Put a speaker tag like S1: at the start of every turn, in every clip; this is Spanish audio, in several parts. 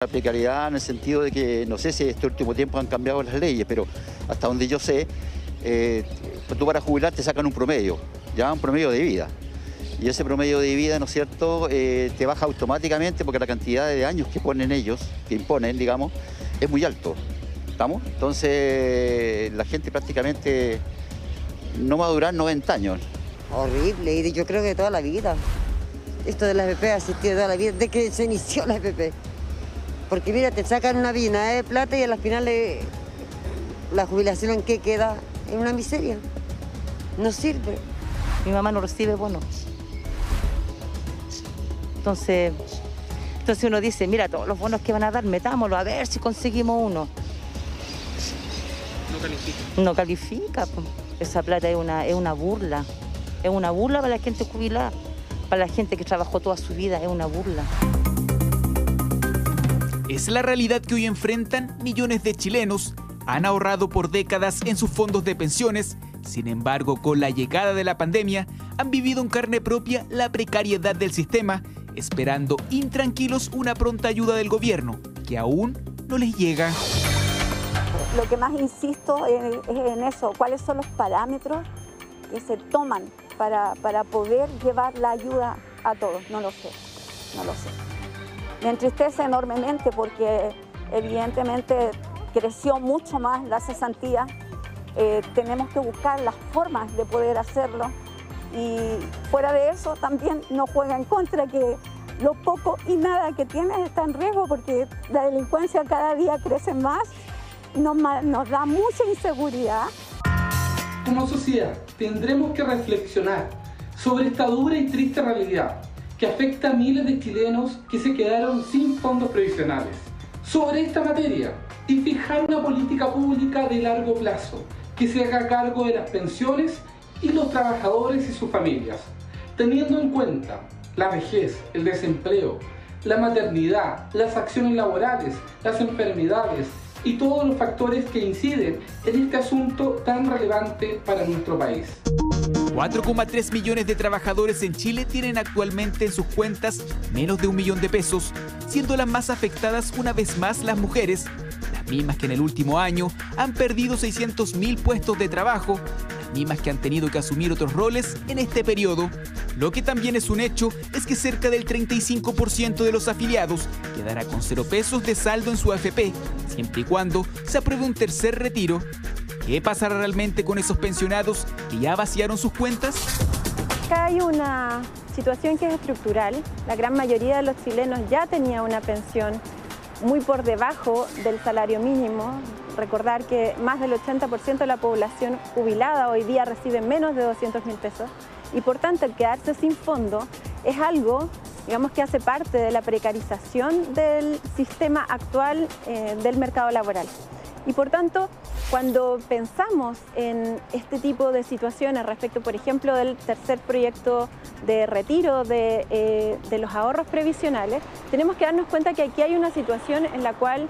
S1: La precariedad en el sentido de que no sé si este último tiempo han cambiado las leyes, pero hasta donde yo sé, tú para jubilar te sacan un promedio, ya un promedio de vida. Y ese promedio de vida, ¿no es cierto?, te baja automáticamente porque la cantidad de años que ponen ellos, que imponen, digamos, es muy alto. ¿Estamos? Entonces la gente prácticamente no va a durar 90 años.
S2: Horrible, y yo creo que toda la vida. Esto de la AFP ha existido toda la vida, desde que se inició la AFP. Porque mira, te sacan una billetera de plata y al final la jubilación en qué queda, en una miseria. No sirve.
S3: Mi mamá no recibe bonos. Entonces uno dice, mira, todos los bonos que van a dar, metámoslo, a ver si conseguimos uno.
S4: No califica.
S3: No califica, pues. Esa plata es una burla. Es una burla para la gente jubilada, para la gente que trabajó toda su vida, es una burla.
S5: Es la realidad que hoy enfrentan millones de chilenos. Han ahorrado por décadas en sus fondos de pensiones. Sin embargo, con la llegada de la pandemia, han vivido en carne propia la precariedad del sistema, esperando intranquilos una pronta ayuda del gobierno, que aún no les llega.
S6: Lo que más insisto es en eso, cuáles son los parámetros que se toman para poder llevar la ayuda a todos. No lo sé. Me entristece enormemente porque evidentemente creció mucho más la cesantía. Tenemos que buscar las formas de poder hacerlo y fuera de eso también no juega en contra que lo poco y nada que tienes está en riesgo porque la delincuencia cada día crece más, nos da mucha inseguridad.
S4: Como sociedad tendremos que reflexionar sobre esta dura y triste realidad que afecta a miles de chilenos que se quedaron sin fondos previsionales. Sobre esta materia y fijar una política pública de largo plazo que se haga cargo de las pensiones y los trabajadores y sus familias, teniendo en cuenta la vejez, el desempleo, la maternidad, las acciones laborales, las enfermedades y todos los factores que inciden en este asunto tan relevante para nuestro país.
S5: 4,3 millones de trabajadores en Chile tienen actualmente en sus cuentas menos de 1 millón de pesos, siendo las más afectadas una vez más las mujeres, las mismas que en el último año han perdido 600.000 puestos de trabajo, las mismas que han tenido que asumir otros roles en este periodo. Lo que también es un hecho es que cerca del 35% de los afiliados quedará con 0 pesos de saldo en su AFP, siempre y cuando se apruebe un tercer retiro. ¿Qué pasará realmente con esos pensionados que ya vaciaron sus cuentas?
S7: Acá hay una situación que es estructural. La gran mayoría de los chilenos ya tenía una pensión muy por debajo del salario mínimo. Recordar que más del 80% de la población jubilada hoy día recibe menos de 200.000 pesos y por tanto el quedarse sin fondo es algo, digamos, que hace parte de la precarización del sistema actual del mercado laboral. Y por tanto, cuando pensamos en este tipo de situaciones respecto, por ejemplo, del tercer proyecto de retiro de los ahorros previsionales, tenemos que darnos cuenta que aquí hay una situación en la cual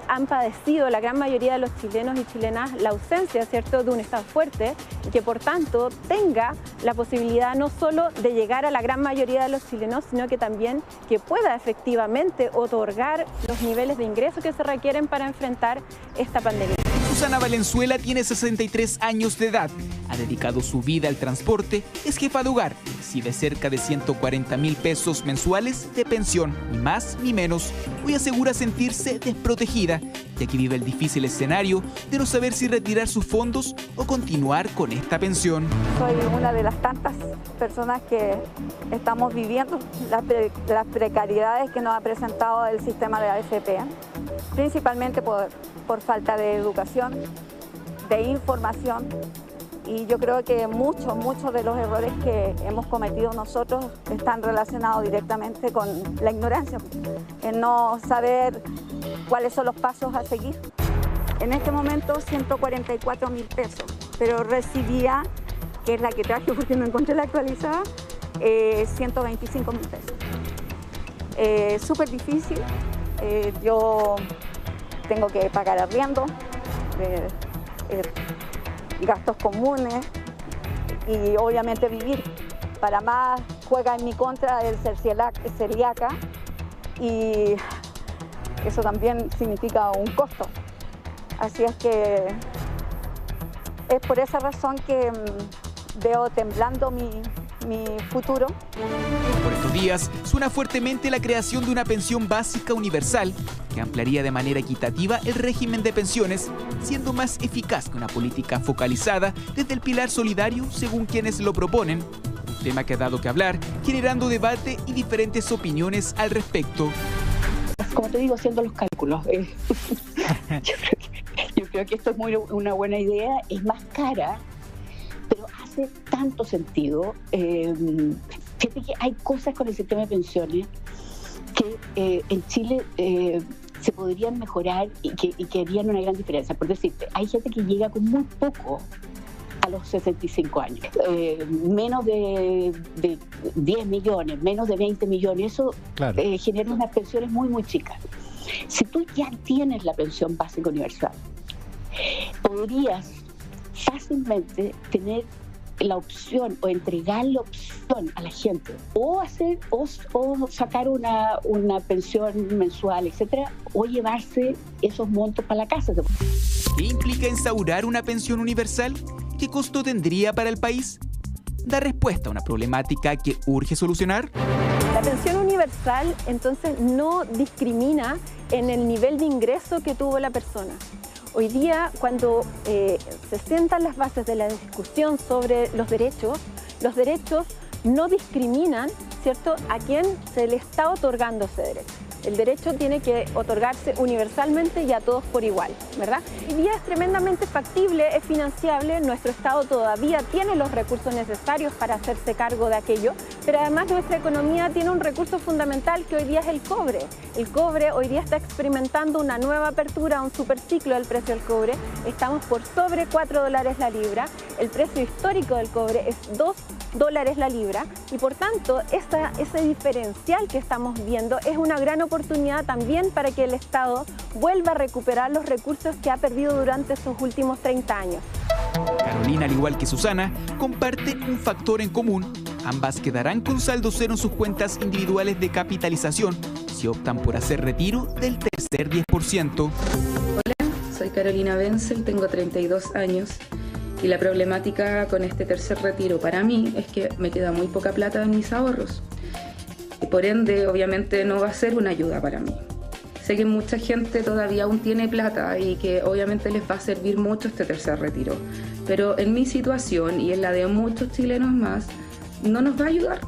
S7: han padecido la gran mayoría de los chilenos y chilenas la ausencia, ¿cierto?, de un Estado fuerte y que por tanto tenga la posibilidad no solo de llegar a la gran mayoría de los chilenos, sino que también que pueda efectivamente otorgar los niveles de ingresos que se requieren para enfrentar esta pandemia.
S5: Susana Valenzuela tiene 63 años de edad, ha dedicado su vida al transporte, es jefa de hogar, recibe cerca de 140.000 pesos mensuales de pensión, ni más ni menos. Hoy asegura sentirse desprotegida, ya que vive el difícil escenario de no saber si retirar sus fondos o continuar con esta pensión.
S6: Soy una de las tantas personas que estamos viviendo las precariedades que nos ha presentado el sistema de AFP, principalmente por falta de educación, de información, y yo creo que muchos de los errores que hemos cometido nosotros están relacionados directamente con la ignorancia, en no saber cuáles son los pasos a seguir. En este momento 144.000 pesos, pero recibía, que es la que traje porque no encontré la actualizada, 125.000 pesos. Súper difícil, yo tengo que pagar arriendo, gastos comunes y obviamente vivir. Para más juega en mi contra el ser celíaca y eso también significa un costo. Así es que es por esa razón que veo temblando mi futuro.
S5: Por estos días suena fuertemente la creación de una pensión básica universal que ampliaría de manera equitativa el régimen de pensiones, siendo más eficaz que una política focalizada desde el pilar solidario según quienes lo proponen. Un tema que ha dado que hablar, generando debate y diferentes opiniones al respecto.
S8: Como te digo, haciendo los cálculos. Yo creo que esto es una buena idea, es más cara, pero hace tanto sentido. Fíjate que hay cosas con el sistema de pensiones que en Chile se podrían mejorar y que harían una gran diferencia. Por decirte, hay gente que llega con muy poco a los 65 años, menos de 10 millones, menos de 20 millones, eso claro, genera unas pensiones muy, muy chicas. Si tú ya tienes la pensión básica universal, podrías fácilmente tener la opción o entregar la opción a la gente o hacer o sacar una pensión mensual, etcétera, o llevarse esos montos para la casa.
S5: ¿Qué implica instaurar una pensión universal? ¿Qué costo tendría para el país? Da respuesta a una problemática que urge solucionar.
S7: La pensión universal entonces no discrimina en el nivel de ingreso que tuvo la persona. Hoy día, cuando se sientan las bases de la discusión sobre los derechos no discriminan, ¿cierto?, a quién se le está otorgando ese derecho. El derecho tiene que otorgarse universalmente y a todos por igual, ¿verdad? Hoy día es tremendamente factible, es financiable, nuestro Estado todavía tiene los recursos necesarios para hacerse cargo de aquello, pero además nuestra economía tiene un recurso fundamental que hoy día es el cobre. El cobre hoy día está experimentando una nueva apertura, un superciclo del precio del cobre. Estamos por sobre $4 la libra, el precio histórico del cobre es $2 la libra y por tanto ese diferencial que estamos viendo es una gran oportunidad también para que el Estado vuelva a recuperar los recursos que ha perdido durante estos últimos 30 años.
S5: Carolina, al igual que Susana, comparten un factor en común. Ambas quedarán con saldo cero en sus cuentas individuales de capitalización si optan por hacer retiro del tercer 10%.
S9: Hola, soy Carolina Wenzel, tengo 32 años y la problemática con este tercer retiro para mí es que me queda muy poca plata en mis ahorros. Y por ende, obviamente no va a ser una ayuda para mí. Sé que mucha gente todavía aún tiene plata y que obviamente les va a servir mucho este tercer retiro. Pero en mi situación y en la de muchos chilenos más, no nos va a ayudar.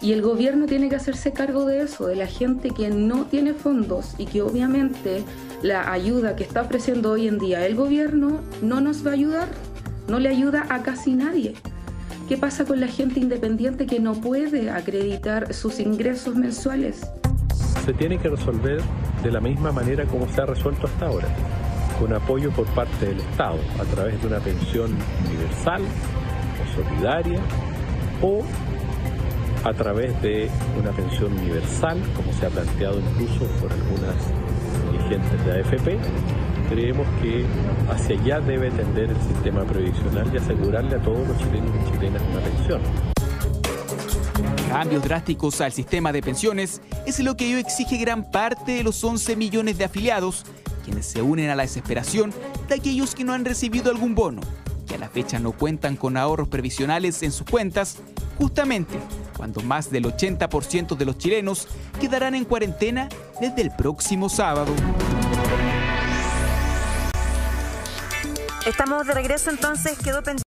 S9: Y el gobierno tiene que hacerse cargo de eso, de la gente que no tiene fondos y que obviamente la ayuda que está ofreciendo hoy en día el gobierno no nos va a ayudar, no le ayuda a casi nadie. ¿Qué pasa con la gente independiente que no puede acreditar sus ingresos mensuales?
S10: Se tiene que resolver de la misma manera como se ha resuelto hasta ahora, con apoyo por parte del Estado, a través de una pensión universal o solidaria, o a través de una pensión universal, como se ha planteado incluso por algunas dirigentes de AFP. Creemos que hacia allá debe tender el sistema previsional y asegurarle a todos los chilenos y chilenas una pensión.
S5: Cambios drásticos al sistema de pensiones es lo que hoy exige gran parte de los 11 millones de afiliados, quienes se unen a la desesperación de aquellos que no han recibido algún bono, que a la fecha no cuentan con ahorros previsionales en sus cuentas, justamente cuando más del 80% de los chilenos quedarán en cuarentena desde el próximo sábado.
S11: Estamos de regreso, entonces quedó pendiente